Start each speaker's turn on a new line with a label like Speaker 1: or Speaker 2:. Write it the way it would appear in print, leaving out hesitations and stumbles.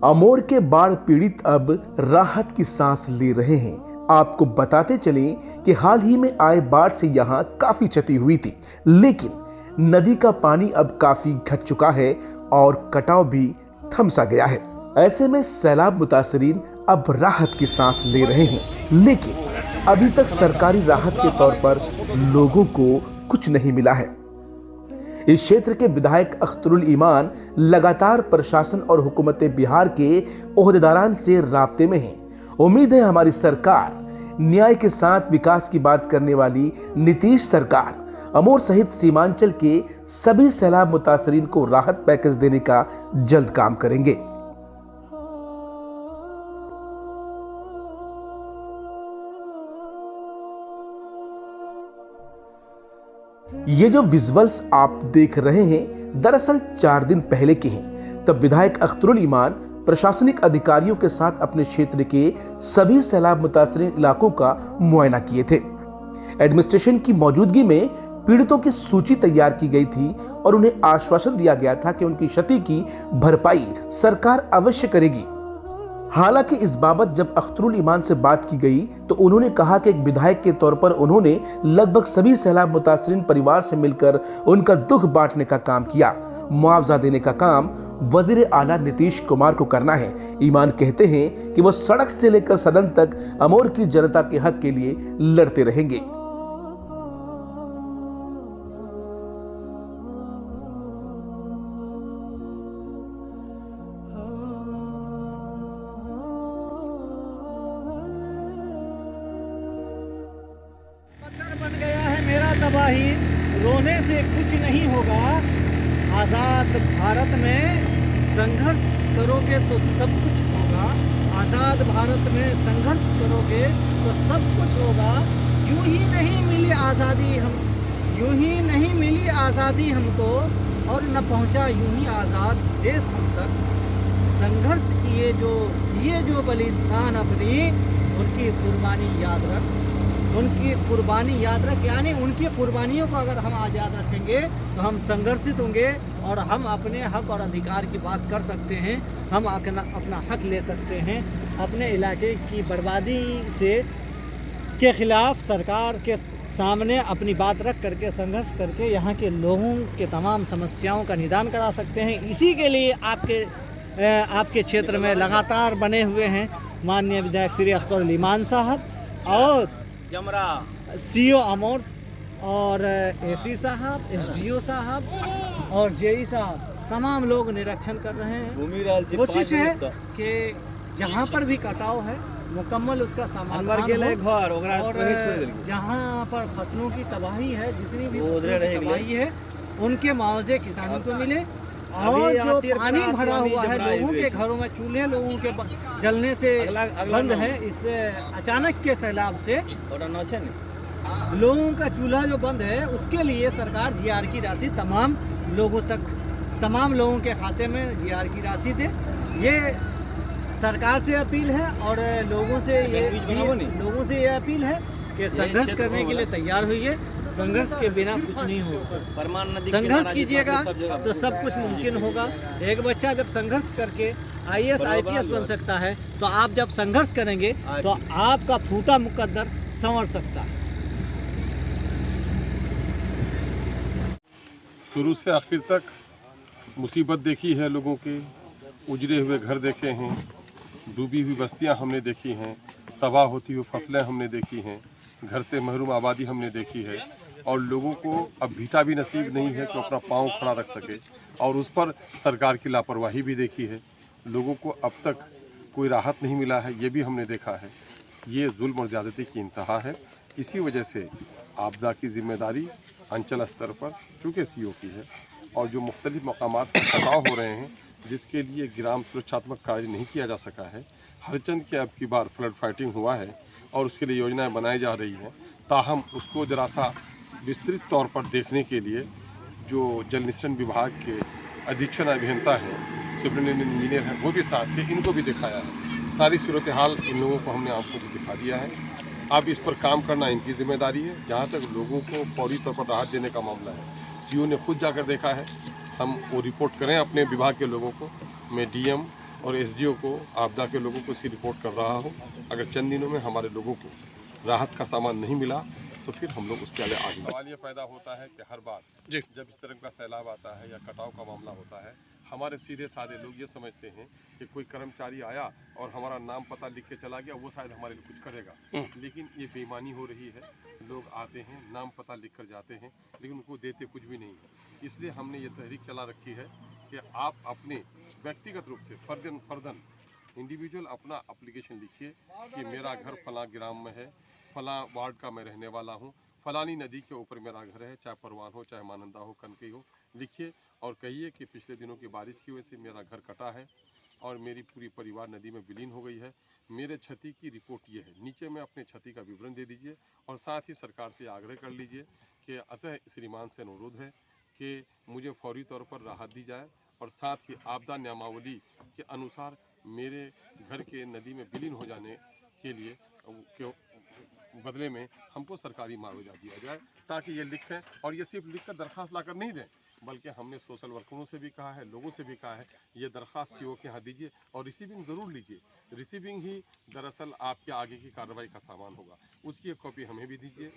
Speaker 1: अमोर के बाढ़ पीड़ित अब राहत की सांस ले रहे हैं। आपको बताते चलें कि हाल ही में आए बाढ़ से यहाँ काफी क्षति हुई थी, लेकिन नदी का पानी अब काफी घट चुका है और कटाव भी थम सा गया है। ऐसे में सैलाब मुतासरीन अब राहत की सांस ले रहे हैं, लेकिन अभी तक सरकारी राहत के तौर पर लोगों को कुछ नहीं मिला है। इस क्षेत्र के विधायक अख्तरुल ईमान लगातार प्रशासन और हुकूमत बिहार के ओहदेदारान से राब्ते में हैं। उम्मीद है हमारी सरकार, न्याय के साथ विकास की बात करने वाली नीतीश सरकार, अमोर सहित सीमांचल के सभी सैलाब मुतासरीन को राहत पैकेज देने का जल्द काम करेंगे। ये जो विजुअल्स आप देख रहे हैं दरअसल 4 दिन पहले के हैं। तब विधायक अख्तरुल ईमान प्रशासनिक अधिकारियों के साथ अपने क्षेत्र के सभी सैलाब मुतासरीन इलाकों का मुआयना किए थे। एडमिनिस्ट्रेशन की मौजूदगी में पीड़ितों की सूची तैयार की गई थी और उन्हें आश्वासन दिया गया था कि उनकी क्षति की भरपाई सरकार अवश्य करेगी। हालांकि इस बाबत जब अख्तरुल ईमान से बात की गई तो उन्होंने कहा कि एक विधायक के तौर पर उन्होंने लगभग सभी सैलाब मुतासरीन परिवार से मिलकर उनका दुख बांटने का काम किया। मुआवजा देने का काम वजीर आला नीतीश कुमार को करना है। ईमान कहते हैं कि वो सड़क से लेकर सदन तक अमोर की जनता के हक के लिए लड़ते रहेंगे।
Speaker 2: बन गया है मेरा तबाही, रोने से कुछ नहीं होगा। आज़ाद भारत में संघर्ष करोगे तो सब कुछ होगा। आज़ाद भारत में संघर्ष करोगे तो सब कुछ होगा। यूं ही नहीं मिली आज़ादी हमको और न पहुंचा यूं ही आज़ाद देश हम तक। संघर्ष किए जो बलिदान अपनी, उनकी कुर्बानी याद रख, यानी उनकी कुर्बानियों को अगर हम आज याद रखेंगे तो हम संघर्षित होंगे और हम अपने हक और अधिकार की बात कर सकते हैं। हम अपना हक ले सकते हैं। अपने इलाके की बर्बादी के खिलाफ सरकार के सामने अपनी बात रख करके संघर्ष करके यहाँ के लोगों के तमाम समस्याओं का निदान करा सकते हैं। इसी के लिए आपके क्षेत्र में लगातार बने हुए हैं माननीय विधायक श्री अख्तरुल ईमान साहब और जमरा सीओ अमोर और एसी साहब, एसडीओ साहब और जेई साहब, तमाम लोग निरीक्षण कर रहे हैं। कोशिश है कि जहाँ पर भी कटाव है मुकम्मल उसका समाधान हो और जहाँ पर फसलों की तबाही है, जितनी भी तबाही है, उनके मुआवजे किसानों को मिले। और जो पानी भरा हुआ है लोगों के घरों में, चूल्हे लोगों के जलने से बंद है, इस अचानक के सैलाब से लोगों का चूल्हा जो बंद है, उसके लिए सरकार जीआर की राशि तमाम लोगों के खाते में जीआर की राशि दे। ये सरकार से अपील है और लोगों से ये अपील है कि संघर्ष करने के लिए तैयार होइए। संघर्ष के बिना कुछ नहीं होगा। संघर्ष कीजिएगा तो सब कुछ मुमकिन होगा। एक बच्चा जब संघर्ष करके आईएएस आईपीएस बन सकता है, तो आप जब संघर्ष करेंगे तो आपका फूटा मुकद्दर संवर सकता है।
Speaker 3: शुरू से आखिर तक मुसीबत देखी है लोगों के, उजड़े हुए घर देखे हैं, डूबी हुई बस्तियां हमने देखी हैं, तबाह होती हुई फसलें हमने देखी हैं, घर से महरूम आबादी हमने देखी है और लोगों को अब भीटा भी नसीब नहीं है कि अपना पाँव खड़ा रख सके और उस पर सरकार की लापरवाही भी देखी है। लोगों को अब तक कोई राहत नहीं मिला है, ये भी हमने देखा है। ये जुल्म और ज़्यादती की इंतहा है। इसी वजह से आपदा की जिम्मेदारी अंचल स्तर पर चूँकि सीओ की है और जो मुख्तलिफ मकामात पर कटाव हो रहे हैं, जिसके लिए ग्राम सुरक्षात्मक कार्य नहीं किया जा सका है। हरचंद के अब की बार फ्लड फाइटिंग हुआ है और उसके लिए योजनाएं बनाई जा रही हैं। ताहम उसको जरा सा विस्तृत तौर पर देखने के लिए जो जल निस्सरण विभाग के अधीक्षण अभियंता हैं, सुपरिटेंडेंट इंजीनियर हैं, वो भी साथ थे, इनको भी दिखाया है। सारी सूरत हाल इन लोगों को हमने आपको दिखा दिया है। अब इस पर काम करना इनकी जिम्मेदारी है। जहाँ तक लोगों को फौरी तौर पर राहत देने का मामला है, सीओ ने खुद जाकर देखा है। हम वो रिपोर्ट करें अपने विभाग के लोगों को। मैं डीएम और एसडीओ को, आपदा के लोगों को इसकी रिपोर्ट कर रहा हूँ। अगर चंद दिनों में हमारे लोगों को राहत का सामान नहीं मिला तो फिर हम लोग उसके आगे सवाल ये पैदा होता है कि हर बार जब इस तरह का सैलाब आता है या कटाव का मामला होता है, हमारे सीधे साधे लोग ये समझते हैं कि कोई कर्मचारी आया और हमारा नाम पता लिख के चला गया, वो शायद हमारे लिए कुछ करेगा। लेकिन ये बेईमानी हो रही है। लोग आते हैं, नाम पता लिख कर जाते हैं, लेकिन उनको देते कुछ भी नहीं है। इसलिए हमने ये तहरीक चला रखी है कि आप अपने व्यक्तिगत रूप से फर्दन इंडिविजुअल अपना एप्लीकेशन लिखिए कि मेरा घर फला ग्राम में है, फला वार्ड का मैं रहने वाला हूँ, फलानी नदी के ऊपर मेरा घर है, चाहे परवान हो, चाहे मानंदा हो, कनकई हो, लिखिए और कहिए कि पिछले दिनों की बारिश की वजह से मेरा घर कटा है और मेरी पूरी परिवार नदी में विलीन हो गई है। मेरे क्षति की रिपोर्ट ये है। नीचे में अपने क्षति का विवरण दे दीजिए और साथ ही सरकार से आग्रह कर लीजिए कि अतः श्रीमान से अनुरोध है कि मुझे फौरी तौर पर राहत दी जाए और साथ ही आपदा नियमावली के अनुसार मेरे घर के नदी में विलीन हो जाने के लिए के बदले में हमको सरकारी मुआवजा दिया जाए, ताकि ये लिखें। और ये सिर्फ लिखकर दरख्वास्त लाकर नहीं दें, बल्कि हमने सोशल वर्करों से भी कहा है, लोगों से भी कहा है, ये दरख्वास्त सीओ के यहाँ दीजिए और रिसीविंग ज़रूर लीजिए। रिसीविंग ही दरअसल आपके आगे की कार्रवाई का सामान होगा। उसकी एक कॉपी हमें भी दीजिए